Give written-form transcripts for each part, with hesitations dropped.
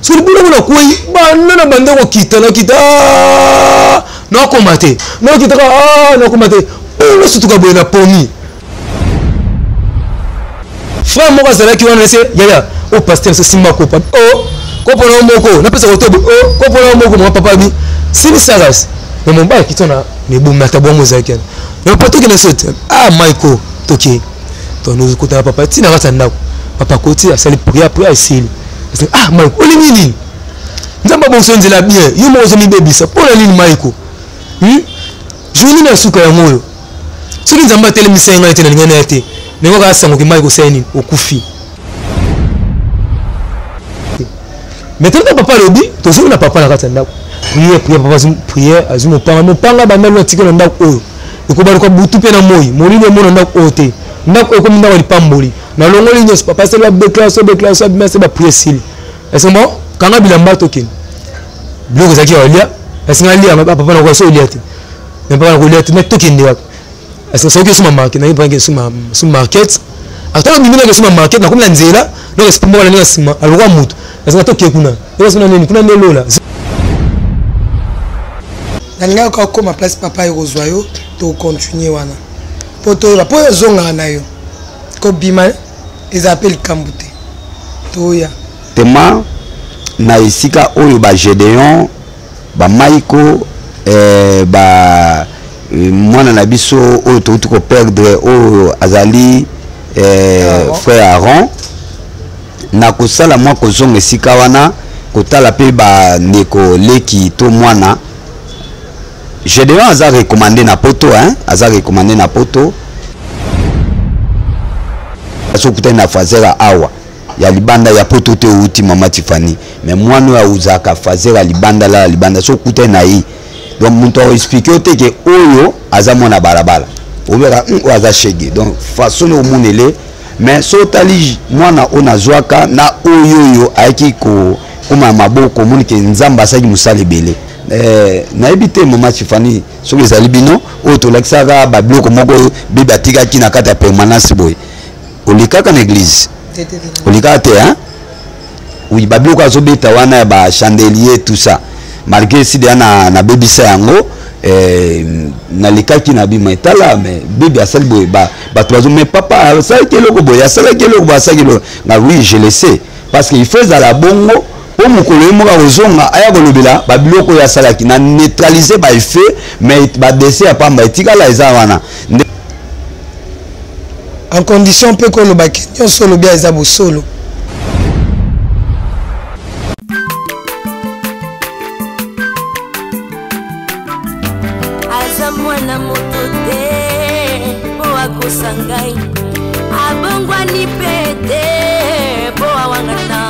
sur le boulot na quoi banana bande ko kita non combattre non kita non combattre on surtout ka boyena pomi frère moi ça qui on essaie yaya au pasteur c'est simba ko ko pona moko na pesa ko to ko pona moko mon papa bi c'est ça ras mais mon bail qui tona ne bon na tabo mo zaken mais pas tout qui ne saute Michael toki to nous ko ta papa tina ka sanda papa ko ti asali prière ici Michael olingi nzamba bon sonze la bien yo mo zo mi baby ça pour la ligne Michael joni na suka ya moyo soki nzamba tele misenga ete na lingana ete nengo ka sango ki Michael seni okufi maintenant papa lobi to zo na papa na ka sanda prière papa prière azumo panga ba melo tikelo ndako oyo ikoba ko butu pe na moyi molimo mo ndako ote ndako ko minda wali pamboli na longoli nyos papa c'est la déclaration mais c'est ba prière sil est-ce bon kanga bilamba token bloco zaki olia est-ce ngali ya papa na ko so oliate mais papa na ko oliate mais token de est-ce que c'est ma market na ibange suma market ataka bimina ke suma market na komla nzela donc c'est pour moi na sima alwa mutu est-ce que token kuna est-ce que kuna nelola nanga ko ko ma place papa yozoyo to continuer wana poto la po zonga na yo ko bima ils appellent Kambute toya tema na isika oyo ba Gédéon ba Michael ba mwana na biso oyo to ko perdre oyo azali frère Aaron na ko sala moi ko zonga isika wana ko tala pe ba ndeko leki to mwana Gédéon a recommandé na poto a recommandé na poto sokuta na fazera awa ya libanda ya poto te uti mama Tiffany mais moi no ya uzaka fazera libanda la libanda sokuta na yi donc muntu expliquer te ke oyo azamona barabara obera aza shege donc façon o munele mais so tali mwana ona zwaka na oyo aiki ko kuma maboko munike nzamba saki musale bele na ebité mama Tiffany so les alibino auto laxaga ba bloko moko biba tika kina kata permanence boy olikaka na église olikaka te oui ba bloko azobeta wana ba chandelier tout ça malgré si na bebisa yango na likaki na bima etala mais bibi asali boy ba tozo mais papa ça keloko boy asala keloko ba sakilo na oui je le sais parce qu'il faisait la bongo pour mukolo moka ozonga aya kolobela ba biloko ya salaki na neutraliser ba effet mais ba décès ya pamba etikala eza wana en condition pe ko loba kenyo solo bia eza bo solo azamwana motote po akosangai abongwa ni pete po awangata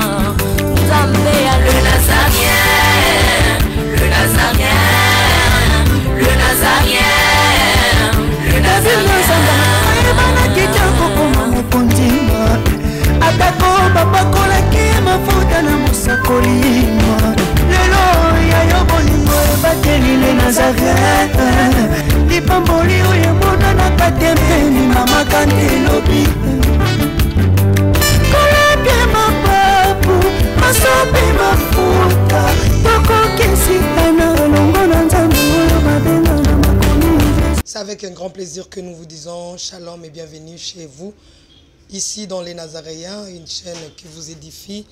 C'est avec un grand plaisir que nous vous disons shalom et bienvenue chez vous, ici dans les Nazaréens, une chaîne qui vous édifie,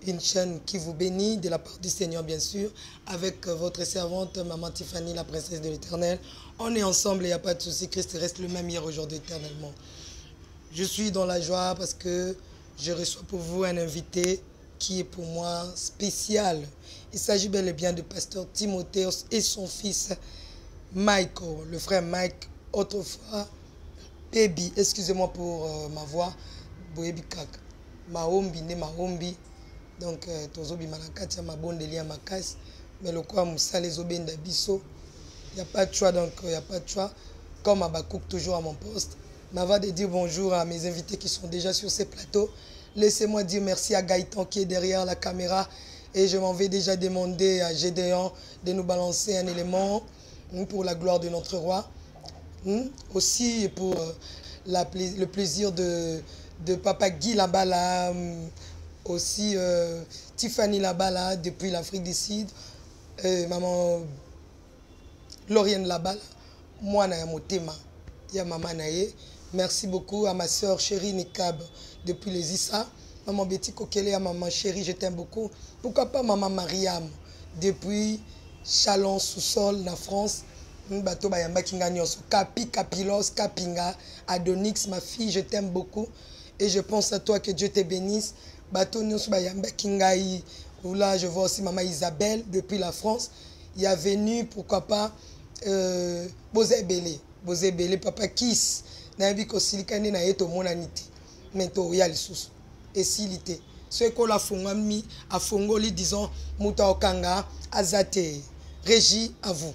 une chaîne qui vous bénit de la part du Seigneur bien sûr, avec votre servante Maman Tiffany, la princesse de l'Éternel. On est ensemble, il n'y a pas de souci, Christ reste le même hier, aujourd'hui, éternellement. Je suis dans la joie parce que je reçois pour vous un invité qui est pour moi spécial. Il s'agit bel et bien de pasteur Timotheus et son fils Michael, le frère Mike, autrefois Baby, excusez-moi pour ma voix, Boyebi Kak, Mahombi, né Mahombi, donc Tozobi Malakati, ma bonne délia ma casse, mais le quoi Moussa les obéns d'Abisso, il n'y a pas de choix, donc il n'y a pas de choix, comme Abakouk toujours à mon poste. M'ava de dire bonjour à mes invités qui sont déjà sur ces plateaux. Laissez-moi dire merci à Gaëtan qui est derrière la caméra et je m'en vais déjà demander à Gédéon de nous balancer un élément pour la gloire de notre roi, aussi pour le plaisir de Papa Guy là-bas, là, aussi Tiffany Labala depuis l'Afrique du Sud, maman Lauriane Labala, moi na motema ya maman naye. Merci beaucoup à ma soeur chérie Nikab depuis les Issa, maman Betty Kokele, à maman chérie, je t'aime beaucoup. Pourquoi pas maman Mariam depuis Chalon sous-sol na France. Bato bayamba kinga nyonso Kapi Kapilos Kapinga Adonix, ma fille, je t'aime beaucoup et je pense à toi, que Dieu te bénisse. Bato nyonso bayamba kinga yi. Là je vois aussi maman Isabelle depuis la France. Il y a venu pourquoi pas Bozé Belé papa Kiss na bi ko silikane na yeto monanité mais to ya lisusu et silité ce que la fongami a fongoli disons muta okanga azate. Régie, à vous.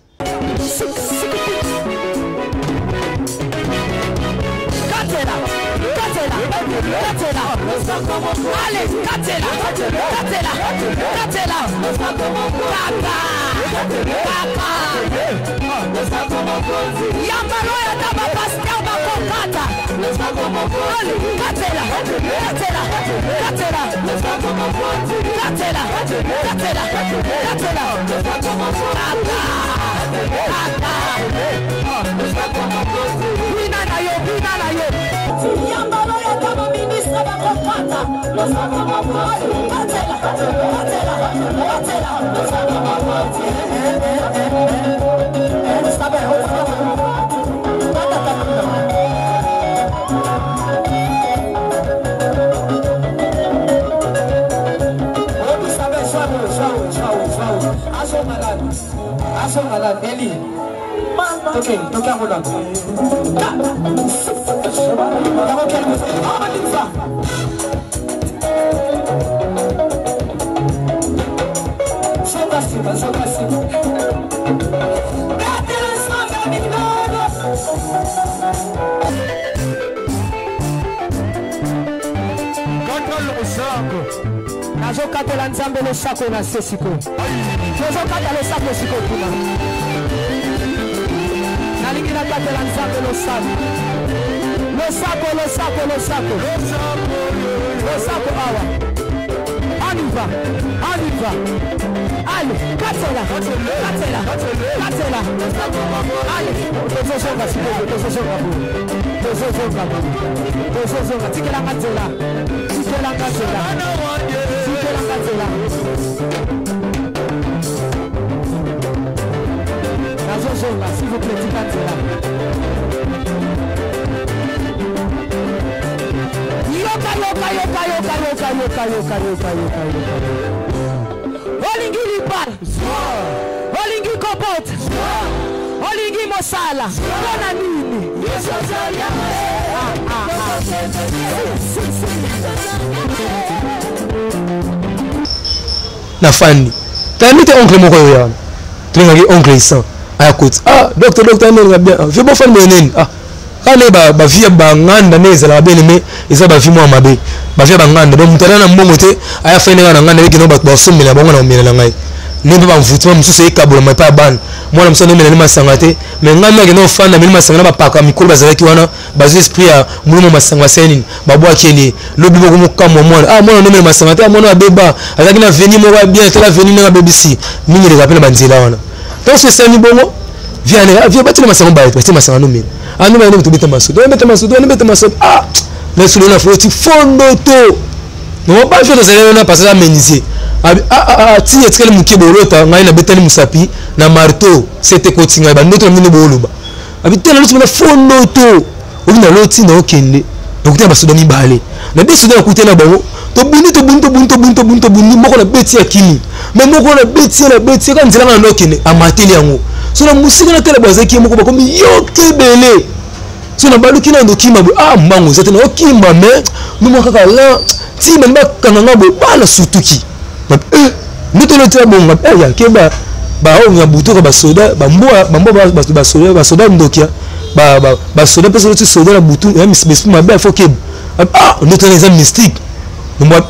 Katela nzambe le sako na sesiko. Jozo katela sako siko kuna. Nalikina katela nzambe le sako. Le sako awa. On y va. Allez, katela. Allez, tozosonga siko, tozosonga. Tikela katela. S'il vous plaît, Olingi Lipal, Olingi Kopot, Olingi Mosala, Bona Nini. Na fani tamite oncle moko yo yana tengaki oncle isan aya koti docteur ndenga bien je bo fani menene kane ba via banganda nezala bene me isa ba vimo amabe ba via banganda donc mutana na mbongo te aya fani ngana nganda bikino ba somela bango na omela ngai nimbe ba mfutima mususu ekabula mai pa ban mwana musana omela ni masanga te mais ngana ke no fanda mili masanga na ba paka mikolo bazalaki wana bazo esprit ya mulimo masanga senini babwa kele lobi boko mukamo mwana mwana no mela masanga te mwana beba azaki na veni mo bien te la veni na BBC mingi le kapela banzela wana donc c'est ça ni bongo via batile masanga ba te masanga no mela anu ba no tubita masudo le solo na foti fondo to no ba je na na passer ameniser ti etkele muke bolota ngai na betani musapi na marteau c'était kotinga ba ndoto mini boluba abitela lutu na fondo to obina loti na okende okuta basuda ni bale na bisuda okutena bango to bunni moko na beti ya kimi mais moko na beti ka nzela na okende amateli yango so na musika na tele bazaki moko bakomi yokebele so na baluki na ndokima mbango zate na okimba mais numo kaka la ti ba kananga bo bala sutuki nito le bonga ya keba ba o nya buto ka basoda basoda ndokia basoda pesa le soda na butu ya misbesu mabe fo keba nito les mystique moi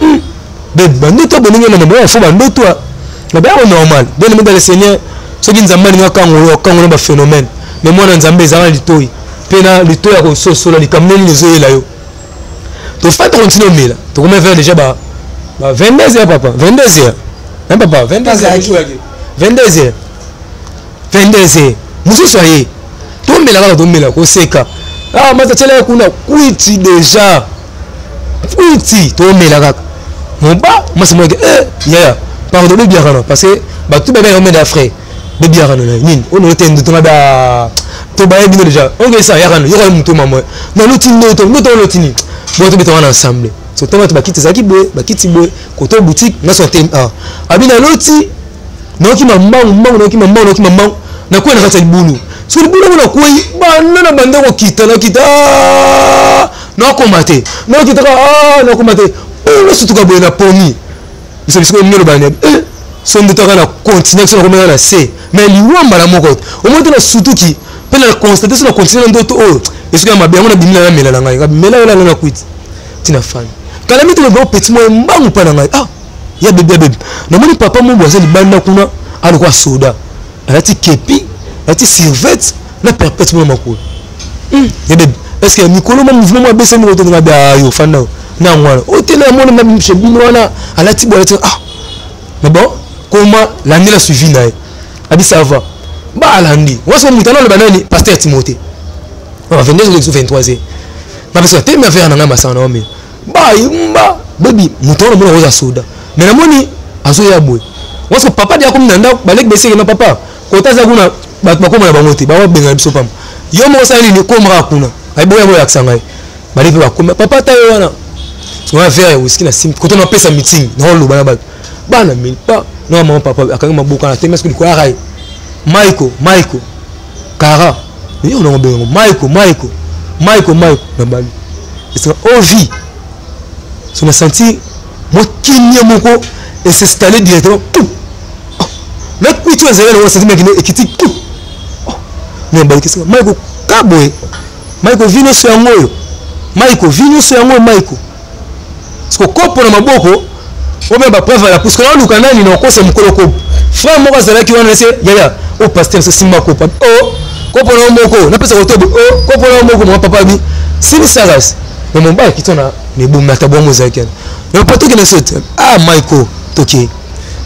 ba nito boninga na ba fo ba ndoto na ba normal bien le dans le Seigneur ce qui nzamba ninga kango ba phénomène mais moi na nzambe ezala litoi pena litoi ya ko sosola likamneli lezo ela yo to fa to continuer mela to comme faire déjà ba Bah 22h papa, 22h. Hein papa, 22h. 22h. 22h. Monsieur soyez. Tomela ko seka. Ah mata tele kuna kuiti déjà. Kuiti tomela kaka. Mon ba, moi c'est moi yeah. Pardonnez bien parce que bah tout bébé on met d'affaires. De bien nini. On est en train de to ba bien déjà. On est ça ya yo muto maman. Na lotini no lotini. Bon to betona ensemble. So toma to bakiti zaki boy, bakiti boy, koto boutique na so tem a. Abina loti. Noki mamma, na kwa na kata libulu. So libulu na kwa bana na banda ko kita na kita. Na komate. Na kita na komate. Oh, surtout ka boy na poni. Biso biso ngelo bana. So ndo taka na continuer so na na C. Mais liwamba na moko. O mo na surtout ki pe na constater so na continuer ndo to oh. Est-ce que ma bien on a bimila na mela ngai. Ka mela wala na quit. Tina fan. Kala mito le petit mo mbangu pa na ngai. Ah. Ya bébé. Na moni papa mo boise libanda kuna alikuwa soda. Alati kepi, alati servette na perpètement makolo. Ya bébé. Est-ce que Mikolo mo mouvement mo bese mo to na ba yo fanda na ngwana. O tele mo na mche bino wana alati bo alati ah. Mais bon, comment l'année la suivi na abi ça va. Ba landi. Waso mutana le banani pasteur Timothée. On va venir le 23e. Na parce que te me faire na ngama sana o me. Ba yimba baby mutana mo roza soda. Mais na moni azo ya boy. Waso papa dia comme nanda balek bese na papa. Kota za kuna bakoma na bangote ba wa benga biso pam. Yo mo sali ni komra kuna. Ai boya boya aksangai. Bali pe bakoma papa ta yo wana. On va faire whisky na sim. Quand on appelle ça meeting, non le bana bana mille pas. Non maman papa akanga maboka na temes ko kwa rai. Michael. Kara. Mais on a besoin Michael na bali. C'est ovi. On a senti moi kinya moko et s'installer directement. Mais puis tu as zéro c'est mec qui qui mais bali qu'est-ce que Michael kaboy. Michael vino sur ngoyo. Michael. Parce que kopo na maboko o même ba preuve la parce que on lukana ni na kosa mukolo ko. Frère moko zala ki wana se yaya o pasteur se simba ko papa. Oh kopo na moko na pesa ko tobo. Oh kopo na moko mo papa bi. Sini sagas. Mais mon ba ki tona ne bu mata bo mo zaken. Mais pas tout qui ne saute. Ah Michael toki.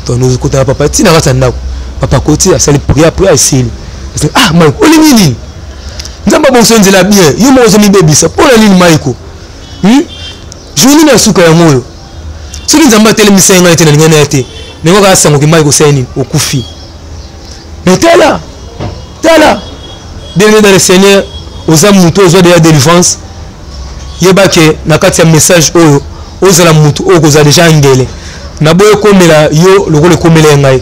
To nous kota papa ti na rata ndako. Papa koti a sali prière ici. Ah Michael o ni nini. Nzamba bon so nzela bien. Yo mo zo mi baby ça. Pour la ligne Michael. Juni na suka ya moyo. Siki nzamba tele misenga ete na ngana ete. Nengo ka sango ki Michael saini okufi. Mais tala. Bienvenue dans le Seigneur aux âmes muto aux de la délivrance. Yebake na kati ya message oyo ozala mutu oko za déjà ngele. Na boyo komela yo lokole komela ngai.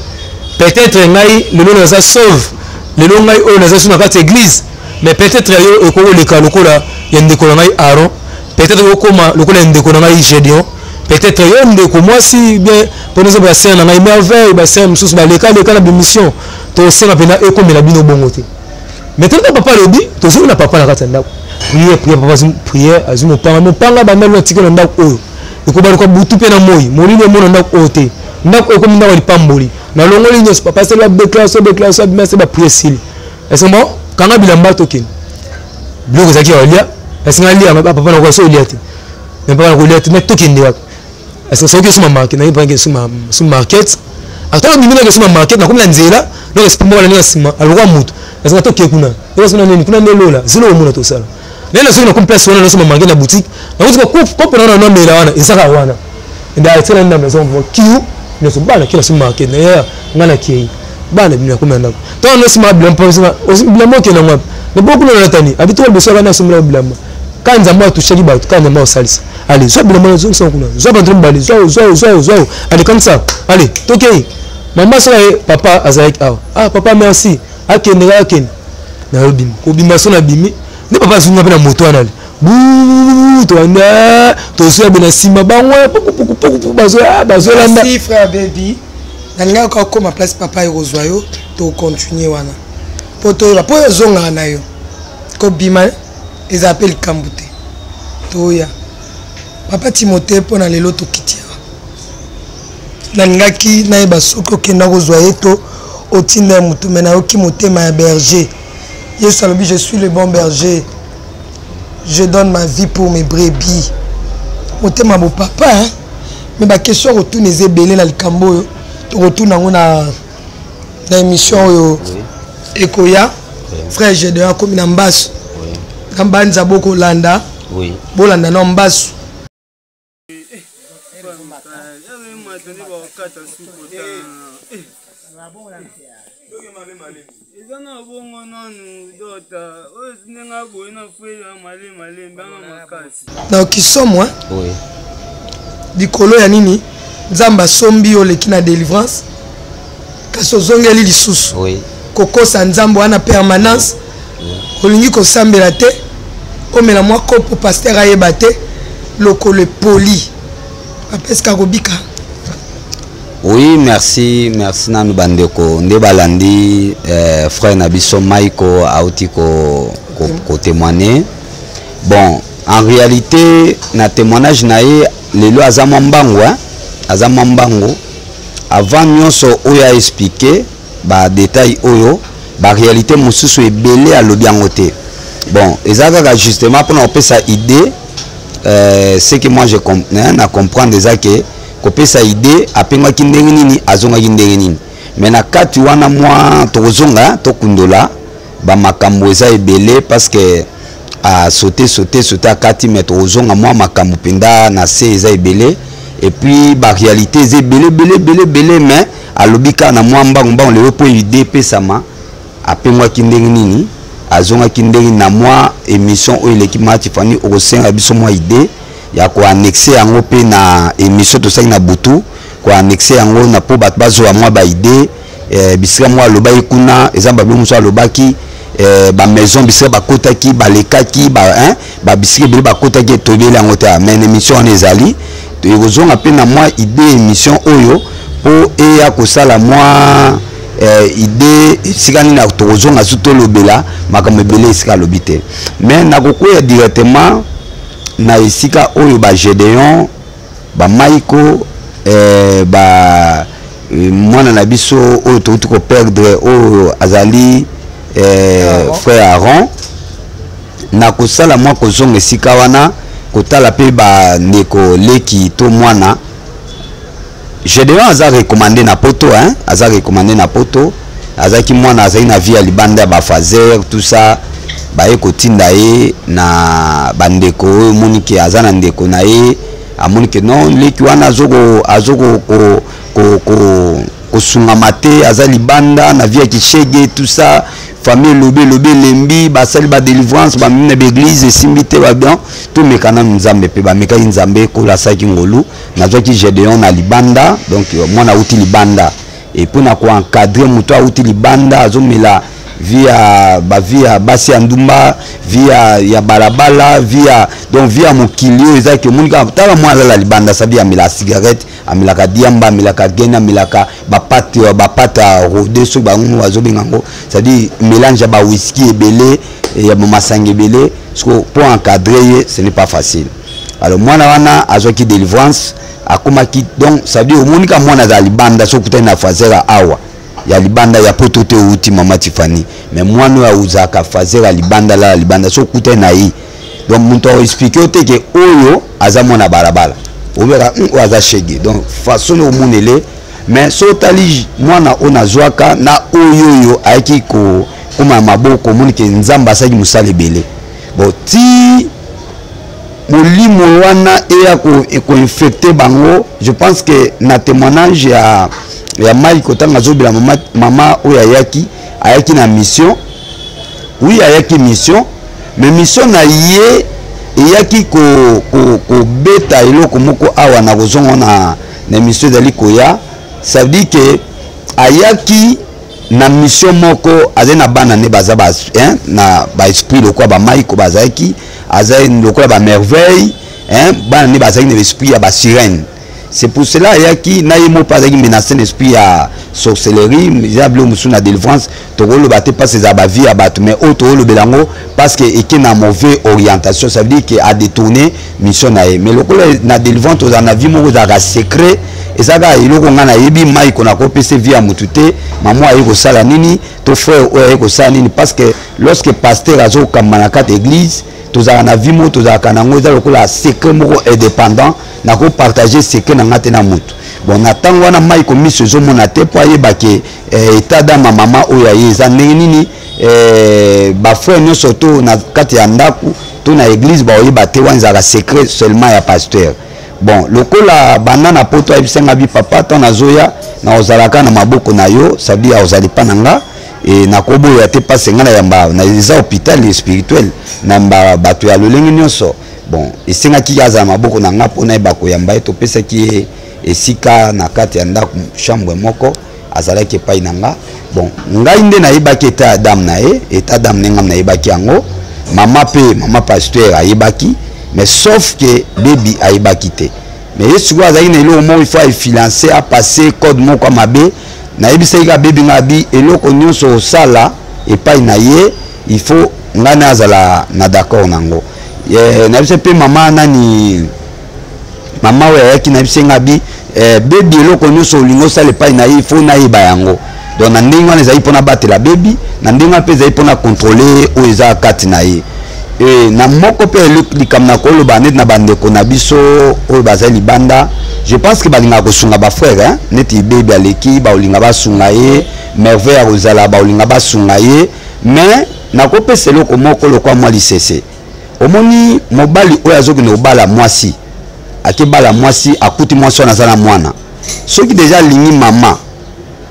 Peut-être ngai lelo na za sauve. Lelo ngai oyo na za suna kati église. Mais peut-être yo ekoko leka lokola ya ndeko ngai Aaron. Peut-être yo koma lokola ndeko ngai Gédéon. Peut-être yo ndeko moi si bien pour nous ba sœur ngai merveille ba sœur mususu ba leka na mission. To sema pena ekomela bino bongote. Maintenant papa lobi to suna papa na kati ndako. Prière azumo panga ba melo tikelo ndako oyo. Ekobali ko butu pe na moyi. Molimo mo ndako ote. Ndako ko ndako lipamboli. Na longoli nyos papa c'est la déclaration bien c'est ba prière sil. Est-ce bon? Kanga bilamba token. Bloko zaki olia. Est-ce nga lia papa na ko so liate. Mais papa na ko liate mais token de. Est-ce que c'est que suma market na ipange suma market. Ataka bimina ke suma market na komla nzela. No respect mo na sima. Alwa mutu. Est-ce que token kuna? Est-ce que nani kuna ndelola. Zilo mo na to sala. Nena sio na complexe wana na suma market na boutique. Na utika kopo na na mela wana isaka wana. Nda atela na maison mo kiu. Ne so bana kila suma market na ya ngana kei. Bana bimina komanda. To no sima blampa sima osi blamo ke na ngwa. Ne beaucoup na natani. Habituel de sala na sima blamo. Kanza mo tushaki ba kanza mo salisa. Allez, soit blamo zo so kuna. Zo ba ndrimba ali zo. Allez comme ça. Allez, tokei. Maman so papa azaik ah papa merci. Akende. Na bim. Ko bimba so na bimi. Ne papa zunga pe na moto anali. Bouh, to anda, to so be na sima bangwa poku bazo landa. Si frère baby, nanga ko koma place papa erozwa yo, to continuer wana. Poto la po zonga na yo. Ko bima ils appellent Kambute. To ya. Papa Timothée pona lelo to kitia. Nanga ki na ba soko kenda kozwa yeto otinda mutu mena oki motema ya berger. Yesu alobi je suis le bon berger. Je donne ma vie pour mes brebis. Motema bo papa hein. mais ma question retourne les ébélés dans le Cambo retourne na émission Ekoya frère Gédéon comme na Mbasu Kambanza boko landa oui bolanda na Mbasu na kisomo oui dikolo ya nini nzamba sombi yo leki na délivrance kaso zongeli lisusu oui kokosa nzambo wana permanence olingi kosambela te omela mwa kopo pasteur ayeba te lokolo poli apeska kobika. Oui, merci nanu bandeko nde balandi frère Nabiso Maiko auti ko témoigner. Bon, en réalité na témoignage nae lelo azama mbango azama mbango avant nyonso oyo a expliquer ba détail oyo ba réalité mosusu ebele a lobiango te. Bon, ezaka justement pour nous sa idée ce que moi je comprends déjà que kopesa idée apengaki ndenge nini azongaki ndenge nini mais na kati wana mwa tozonga tokundola ba makambo eza ebele parce que a sauter kati mais tozonga mwa makambo penda na se eza ebele et puis ba réalité eza ebele mais alobika na mwa mbango le po idée pesama apengaki ndenge nini azongaki ndenge na mwa émission oyo leki Matifani okosenga biso mwa idée ya ko annexer yango pe na émission to na butu ko annexer yango na po bat bazo wa mwa ba idée bisika mwa loba ikuna ezamba bi muso lobaki ba maison bisika bakotaki balekaki ba bisika bi bakotaki tobele yango ta mais émission on ezali to ekozonga pe na mwa idée émission oyo po eya ko sala mwa idée sikani na tozonga suto lobela makambo ebele sika lobite mais na kokoya directement na esika oyo ba Gédéon ba Maiko ba mwana na biso oyo to ko perdre oyo azali frère Aaron na kosala mwa kozonga esika wana kotala pe ba ndeko leki to mwana Gédéon aza recommandé na poto aza recommandé na poto azaki mwana azali na vie ya libanda ba fazer tout ça baye kotinda ye na bandeko monike azana ndeko na ye amonike non leki wana azoko kosunga mate azali banda na vie kishege tout ça famille lobe lembi basali ba délivrance ba mine l'église esimbite ba bien tout mekana nzambe pe ba meka nzambe ko la saki ngolu na zoki Gédéon na libanda donc mwana uti libanda et pour na ko encadrer muto uti libanda azomela via basi andumba via ya balabala via mokilio ezaki monika tala mwana la libanda sabi amila cigarette amilaka diamba amilaka gena amilaka bapata rode so bangu azobengango c'est-à-dire mélange ba whisky ebele ya masangi ebele pour encadrer ce n'est pas facile. Alors mwana wana azoki délivrance akomaki donc ça veut dire monika mwana za libanda so kutana na fazera awa ya libanda ya potote uti mama Tifani mais mwana ya uzaka fazera libanda so kutana na yi donc muntu expliquer ote ke oyo aza mwana barabala obera aza shege donc façon au monele mais so tali mwana ona zwaka na oyo ayaki ko kuma maboko monike nzamba asaki musale bele bon ti molimo wana eko infecter bango. Je pense que na témoignage ya Mike otanga zobila mama oya ayaki na mission. Oui, ayaki mission, mais mission na ye eyaki ko beta eloko moko awa na kozongo na mission dali koya. Ça veut dire que ayaki na mission moko azena bana ne baza na ba esprit lokwa ba Mike bazaki azai lokwa ba merveille bana ne bazaki na esprit ya ba sirène. C'est pour cela yaki na yemo pasaki menacer l'esprit à sorcellerie, diable musu na délivrance, to le baté pas ses abavi à battre mais auto le belango parce que et qui na mauvaise orientation, ça veut dire qu'il a détourné mission na mais le na délivrance aux en avis mo za secret ezaka iloko ngana yebi mai kona ko pese via mutute maman ayi ko sala nini to frère ayi ko sala nini parce que lorsque pasteur azo kamana kat église tozaka na vimo tozaka na ngoza lokola secret moko indépendant na ko partager secret na ngate na mutu bon na tango wana mai ko miso zo mona te po ayeba ke état da mama oya yeza nini ba frère nyonso to na kati ya ndaku to na église ba oyeba te wanzaka secret seulement ya pasteur. Bon lokola banda na poto abisenga bi papa to na zoya na ozalaka na maboko na yo sabi ya ozali pananga et na kobo ya te passe ngana yamba na za hôpital spirituel na mba bato ya lolenge nyonso. Bon esenga ki yaza maboko na ngapo na ba ko yamba to pesa ki esika na kati ya ndaku chambre moko azalaki pai nanga. Bon ngai nde na yebaki eta Adam na eta Adam nenga na yebaki yango mama pasteur ayebaki mais sauf que baby ayebaki te mais yesu kwa azali na eloko moko il faut financer à passer code moko mabe na yebisa ka baby ngabi eloko nyonso osala epai na ye il faut ngana azala na d'accord nango na yebisa pe mama nani mama we yaki na yebisa ngabi baby eloko nyonso olingo osala epai na ye il faut na yeba yango donc na ndenge wana ezali mpona batela baby na ndenge wana mpe ezali mpona contrôler oyo eza kati na ye na moko mpe likambo na koloba neti na bandeko na biso oyo bazali libanda je pense que balingaka kosunga bafrère neti baby aleki baolinga basunga ye merveille akozala baolinga basunga ye mais nakopesa eloko moko lokwa mwa lisese omoni mobali oyo azokende kobala mwasi akebala mwasi akuti mwasi wana aza na mwana soki deja alingi mama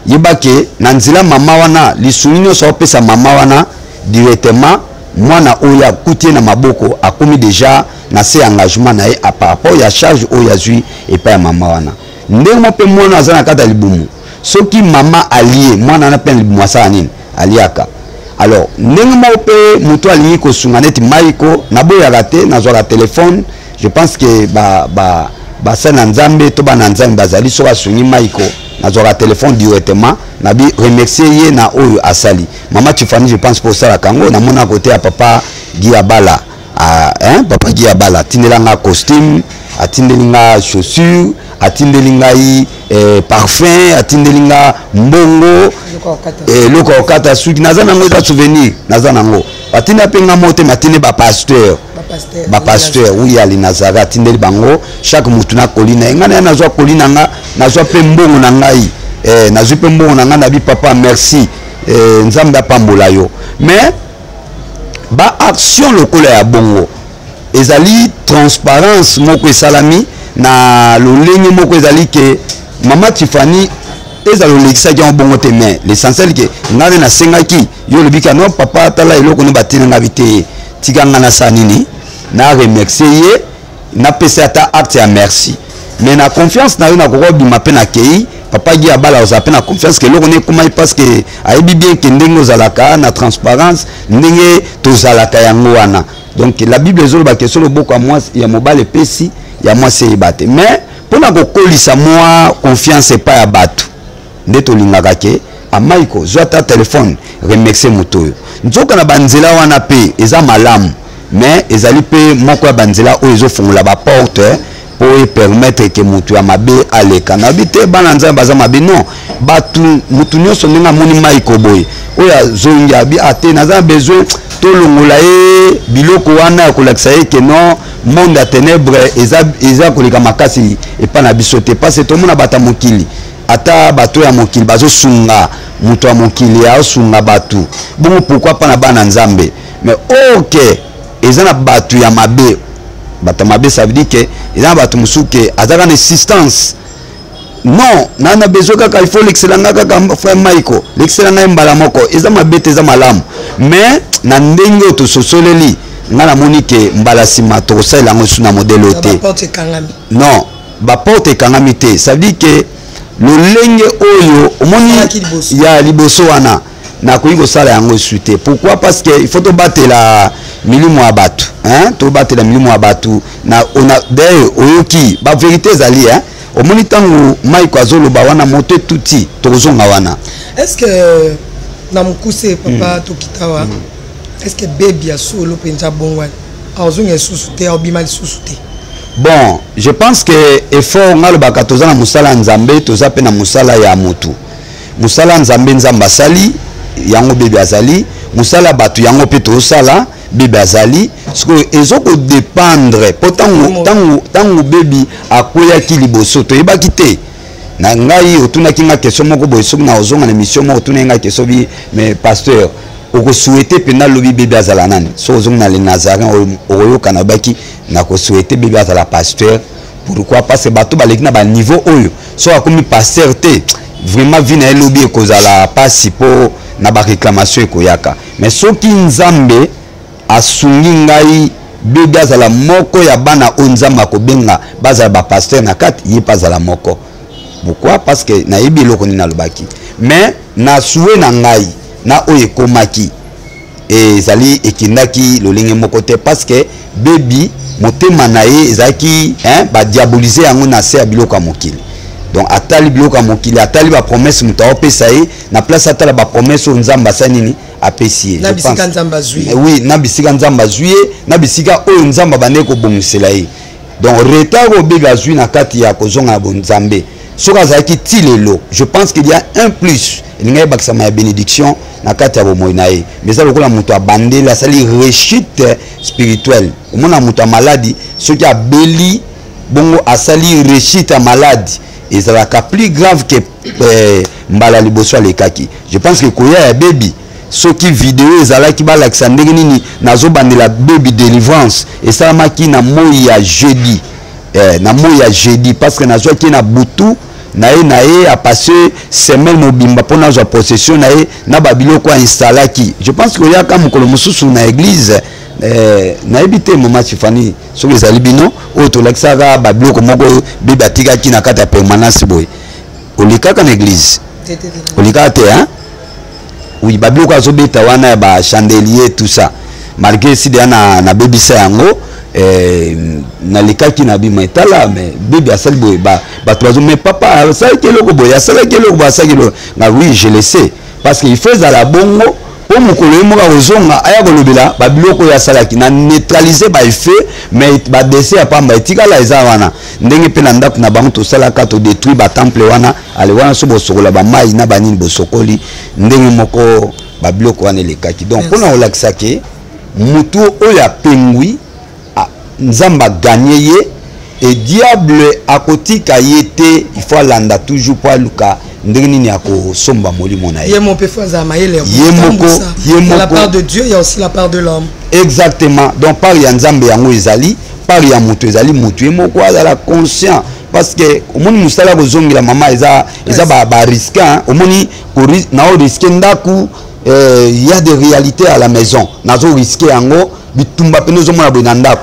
yebake na nzela mama wana lisungi nyonso apesa mama wana directement mwana oyo akuti na maboko akomi deja na se engagement na ye par rapport ya charge oyo azwi epai ya mama wana ndenge mpe mwana aza na kati ya libumu soki mama alie mwana wana mpe na libumu asala nini aliaka alors ndenge moko mpe moto alingi kosunga neti maiko naboyaka te nazwaka telefone je pense que basali na nzambe to bana nzambe bazali so basungi maiko nazwaka telefone directement nabi remercier ye na oyo asali mama Tiffany je pense pour ça la kango na mona côté ya papa Giabala papa Giabala tindelanga costume atindelinga chaussure atindelinga parfum atindelinga mbongo loko okata suki naza nango eza souvenir naza nango atinda penga mote matine ba pasteur oui ali Nazareth atindeli bango chaque mutu na kolina ngana nazwa kolina nga nazwa pe mbongo na ngai nazwa pe mbongo na nga na bi papa merci nzambe apambola yo mais ba action lokola ya bongo ezali transparence moko esalami na lolenge moko ezali ke mama Tiffany ezali olekisaki yango bongo te mais l'essentiel ke ngane nasengaki yo lobika no papa tala eloko no batinanga bite tika ngana sa nini na remercier ye na pesa ata acte ya merci mais na confiance na yo na koko bima pe na kei papa gi abala oza pe na confiance ke loko ne komai parce que ayebi bien ke ndenge ozalaka na transparence ndenge tozalaka yango wana donc la bible ezoloba ke solo boko ya mwasi ya mobali epesi ya mwasi eyeba te mais mpona kokolisa mwa confiance epai ya bato nde tolingaka ke amaiko zwa ta telefone remercier moto oyo nzoka na banzela wana pe eza malamu mais ezali pe moko ya banzela oyo ezofungola baporte pour permettre que moto ya mabe aleka na bite bana nzambe baza mabe non batu mutu nyonso ndenge amoni maiko boye oyo azongia bi ate naza besoin tolongola ye biloko wana ya kolakisa ye ke non monde ya ténèbre eza koleka makasi epa na biso te parce tomona bata mokili ata bato ya mokili bazosunga moto ya mokili aosunga batu bongo pourquoi pas na bana nzambe mais ok eza na bato ya mabe bato ya mabe ça veut dire que eza na bato mosusu ke azaka na assistance non nana besoin kaka il faut l'excellanga kaka frère Maiko l'excellanga mbala moko eza mabe te eza malamu mais na ndenge oyo tososoleli nga namoni ke mbala nsima tokosalela yango lisusu na modele te non baporte ekangami te ça veut dire que lolenge oyo omoni ya liboso wana nakoki kosala yango esu te pourquoi parce que il faut tobatela milimo ya bato tobatela milimo ya bato na d'ailleurs oyoki bavérité ezali omoni ntango Maiko azoloba wana moto etuti tokozonga wana est-ce que na mokuse papa tokitawa est-ce que baby ya solo mpenza bongwani azonga esusu te aobima lisusu te Bon, je pense que effort ngalo bakatoza na musala nzambe toza pe na musala ya mutu. Musala nzambe nzamba sali yango bebe azali, musala batu yango pe to sala bebe azali. Ce que ezoko dépendre pourtant tangu bebe akoya ki liboso to yeba kité. Na ngai otuna kinga question moko boy soki na ozonga na mission moko otuna nga question bi mais pasteur oko souhaiter pena lobi bebe azala nani so ozonga na les Nazaréens oyoka na baki na ko souhaiter bebe azala pasteur. Pourquoi? Parce que bato baleki na ba niveau oyo so akomi pasteur te vraiment vie na lobi ekozala pasi po na ba réclamation ekoyaka. Mais soki nzambe asungi ngai bebe azala moko ya bana onzamba ko benga bazala ba pasteur na kati ye pazala moko. Pourquoi? Parce que na yebi loko ni na lobaki. Mais na souwe na ngai na oye komaki et zali ekindaki lolenge moko te parce que baby motema na ye ezaki ba diaboliser yango na se ya biloko ya mokili. Donc atali biloko ya mokili atali ba promesse muta opesa ye na place atala ba promesse nzamba sanini apesi. Na bisika nzamba zui. Oui, na bisika nzamba zui, na bisika oyo nzamba bande ko bongisela ye. Donc retard au bébé azui na kati ya kozonga na bonzambe. Je pense qu'il y a un plus. Il y a une bénédiction na kati ya bomoinae. Mais ça lokola muto abandé la sali réussite spirituelle. Au moins muto maladie, ce qui a beli bongo asali réussite à maladie. Et ça va plus grave que mbala liboso alekaki. Je pense que koya ya baby ce qui vidéo ezala ki ba Alexandre nini nazo bandela baby délivrance et ça maki na moyi ya jeudi. Na moyi ya jeudi parce que nazo ki na butu nae a passé semaine mobimba pour na possession na babiloko installaki. Je pense que ya ka mukolo mususu na église na ebité mama Chifani so les alibino o to laksaka babiloko moko bebe atika ki na kata permanence boy. Olikaka na église. Olikaka te hein? Oui, babiloko azobeta wana ba chandelier tout ça. Malgré si na baby sa yango na lekaki na bima etala mais bébé asali boy ba troisième mais papa ça keloko boy asala keloko ba ça keloko na oui je le sais parce que il fait à la bongo pour mukolo mo ka ozonga aya kolobela ba biloko ya salaki na neutraliser ba effet mais ba décès apa ba etikala eza wana ndenge pe na ndako na bango to salaka to détruire ba temple wana ale wana so bosokola ba mai na banini bosokoli ndenge moko ba biloko wana lekaki donc pona olakisa ke mutu oya pengui nzamba gagné ye et diable akotika yete il faut landa toujours pour luka ndenge nini ako somba molimo na ye ye mon pe faza mayele ye la part de Dieu il y a aussi la part de l'homme exactement donc par ya nzambe yango ezali par ya mutu ezali mutu ye moko azala conscient parce que omoni musala kozongela mama eza ba risque omoni ko na o risque ndaku il y a des réalités à la maison nazo risque yango bitumba pene zo mona bonandako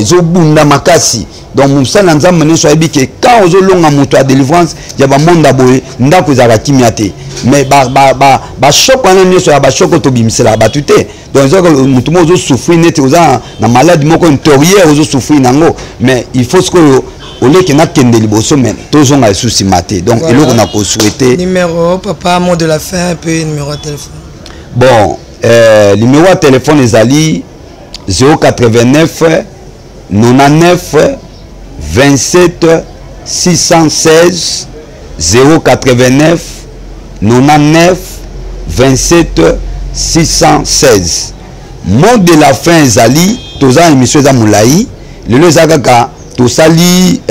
zobunda makasi donc musala nzambe ne soyebi ke quand ozolonga moto ya délivrance ya ba monde boye ndako ezaka kimia te mais ba choc wana ne soya ba choc to bimisela ba tuté donc ezaka moto mo zo souffrir net oza na maladie moko intérieure ozo souffrir nango mais il faut que oleke na kende liboso mais tozonga souci maté donc eloko na ko souhaiter numéro papa mot de la fin un peu numéro de téléphone bon numéro de téléphone ezali 089 99 27 616 089 99 27 616 mot de la fin ezali toza émission za moulayi lelo ezaka to sali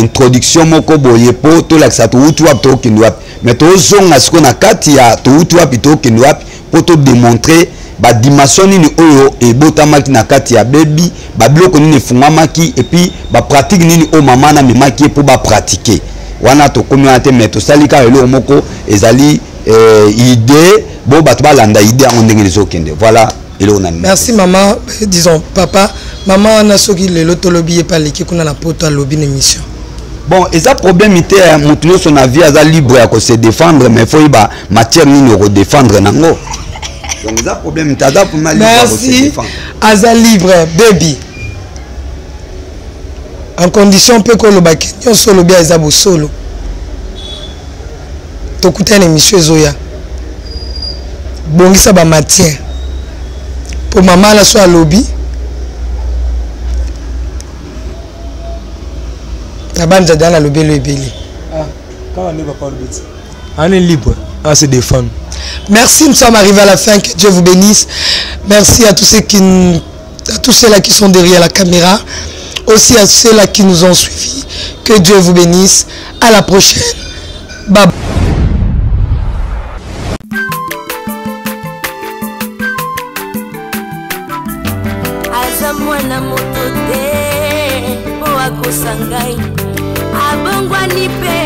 introduction moko boye po to lakisa to utu wapi to kinwap mais to zonga siko na kati ya to utu wapi to kinwap po to démontrer ba dimension nini oyo ebotamaki na kati ya baby ba biloko nini fungamaki et puis ba pratique nini o mama na memaki pour ba pratiquer wana to komi ate mais to salika elo moko ezali idée bo bato balanda idée en ndenge ezokende voilà elo na merci maman disons papa maman na soki lelo tolobi e paleki kuna na poto alobi na émission bon eza problème ite mutu nyonso na vie aza libre ya ko se défendre mais faut ba matière nini ko défendre nango. Donc, ça problème, merci. Aza libre, baby. En condition, peu que le bac, on solo bien, ils solo. T'écoutes une émission Zoya. Bon, ça va matière. Pour maman, la soit lobby. Abanja dans la lobelo ebeli. Ah, quand on est papa le bête. On est libre à se défendre. Merci, nous sommes arrivés à la fin. Que Dieu vous bénisse. Merci à tous ceux-là qui sont derrière la caméra. Aussi à ceux-là qui nous ont suivis. Que Dieu vous bénisse. À la prochaine. Bye bye. Mwana moto te po akosangai abongwani pe